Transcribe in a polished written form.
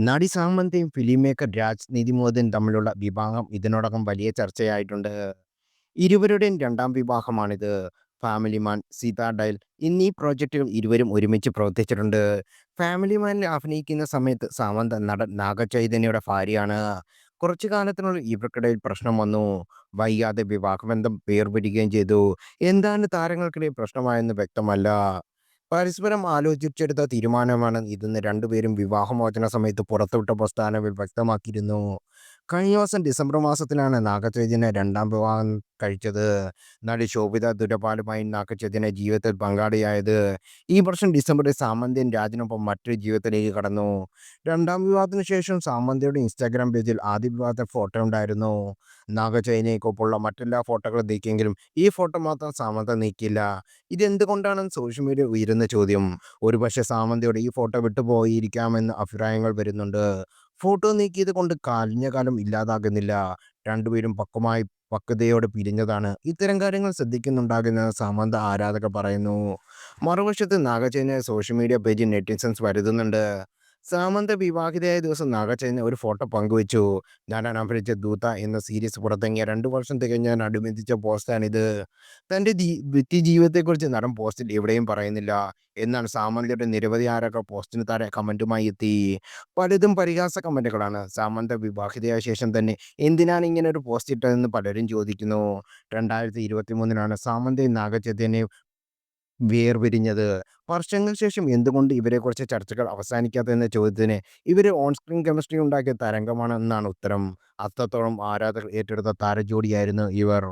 നടി സാമന്തയും film maker Raj നിതിമുഖനും തമ്മിലുള്ള വിവാഹം ഇതിനോടകം വലിയ ചർച്ചയായിട്ടുണ്ട്. ഇരുവരുടെയും രണ്ടാം വിവാഹമാണിത്. ഫാമിലി മാൻ, സീത ഡയൽ എന്നീ പ്രോജക്റ്റുകൾ ഇരുവരും ഒരുമിച്ച് പ്രവർത്തിച്ചിട്ടുണ്ട്. ഫാമിലി മാനിൽ അഭിനയിക്കുന്ന സമയത്ത് സാമന്ത നടൻ നാഗചൈതന്യയുടെ ഭാര്യയാണ്. കുറച്ചു കാലത്തിനുള്ളിൽ ഇവർക്കിടയിൽ പ്രശ്നം വന്നു. വൈകാതെ വിവാഹബന്ധം വേർപിരിയുകയും ചെയ്തു. എന്താണ് താരങ്ങൾക്കിടയിൽ പ്രശ്നമായെന്ന് വ്യക്തമല്ല. പരസ്പരം ആലോചിച്ചെടുത്ത തീരുമാനമാണ് ഇതെന്ന് രണ്ടുപേരും വിവാഹമോചന സമയത്ത് പുറത്തുവിട്ട പ്രസ്താവനയിൽ വ്യക്തമാക്കിയിരുന്നു. കഴിഞ്ഞ വർഷം ഡിസംബർ മാസത്തിലാണ് നാഗചൈതന്യ രണ്ടാം വിവാഹം കഴിച്ചത്. നടി ശോഭിത ദുരപാലുമായി നാഗചൈതന്യ ജീവിതത്തിൽ പങ്കാളിയായത്. ഈ വർഷം ഡിസംബറിൽ സാമന്തയും രാജിനൊപ്പം മറ്റൊരു ജീവിതത്തിലേക്ക് കടന്നു. രണ്ടാം വിവാഹത്തിന് ശേഷം സാമന്തയുടെ ഇൻസ്റ്റാഗ്രാം പേജിൽ ആദ്യ വിവാഹത്തെ ഫോട്ടോ ഉണ്ടായിരുന്നു. നാഗചൈതന്യയ്ക്കൊപ്പമുള്ള മറ്റെല്ലാ ഫോട്ടോകളും നീക്കിയെങ്കിലും ഈ ഫോട്ടോ മാത്രം സാമന്ത നീക്കിയില്ല. ഇതെന്തുകൊണ്ടാണെന്ന് സോഷ്യൽ മീഡിയ ഉയരുന്ന ചോദ്യം. ഒരുപക്ഷെ സാമന്തയുടെ ഈ ഫോട്ടോ വിട്ടുപോയിരിക്കാമെന്ന് അഭിപ്രായങ്ങൾ വരുന്നുണ്ട്. ഫോട്ടോ നീക്കിയത് കൊണ്ട് കഴിഞ്ഞ കാലം ഇല്ലാതാകുന്നില്ല. രണ്ടുപേരും പക്വതയോടെ പിരിഞ്ഞതാണ്. ഇത്തരം കാര്യങ്ങൾ ശ്രദ്ധിക്കുന്നുണ്ടാകുമെന്ന് സാമന്ത ആരാധകർ പറയുന്നു. മറുവശത്ത് നാഗചൈതന്യ സോഷ്യൽ മീഡിയ പേജിൽ നെറ്റിസൺസ് വരുത്തുന്നുണ്ട്. സാമന്ത വിവാഹിതയായ ദിവസം നാഗചൈതന്യ ഒരു ഫോട്ടോ പങ്കുവച്ചു. നടൻ അഭിനയിച്ച ദൂത എന്ന സീരീസ് പുറത്തിറങ്ങിയ 2 വർഷം തികഞ്ഞതിനനുബന്ധിച്ച പോസ്റ്റാണിത്. തന്റെ വ്യക്തിജീവിതത്തെക്കുറിച്ച് നടൻ പോസ്റ്റിൽ എവിടെയും പറയുന്നില്ല. എന്നാൽ സാമന്തയുടെ നിരവധി ആരാധകർ പോസ്റ്റിന് താഴെ കമന്റുമായി എത്തി. പലതും പരിഹാസ കമന്റുകളാണ്. സാമന്ത വിവാഹിതയായ ശേഷം തന്നെ എന്തിനാണ് ഇങ്ങനെ ഒരു പോസ്റ്റ് ഇട്ടതെന്ന് പലരും ചോദിക്കുന്നു. 2023 സാമന്തയും നാഗചൈതന്യയും വേർപിരിഞ്ഞത്. വർഷങ്ങൾക്ക് ശേഷം എന്തുകൊണ്ട് ഇവരെക്കുറിച്ച് ചർച്ചകൾ അവസാനിക്കാത്തതെന്ന ചോദ്യത്തിന് ഇവര് ഓൺ സ്ക്രീൻ കെമിസ്ട്രി ഉണ്ടാക്കിയ തരംഗമാണ് എന്നാണ് ഉത്തരം. അത്രത്തോളം ആരാധകർ ഏറ്റെടുത്ത താരജോഡിയായിരുന്നു ഇവർ.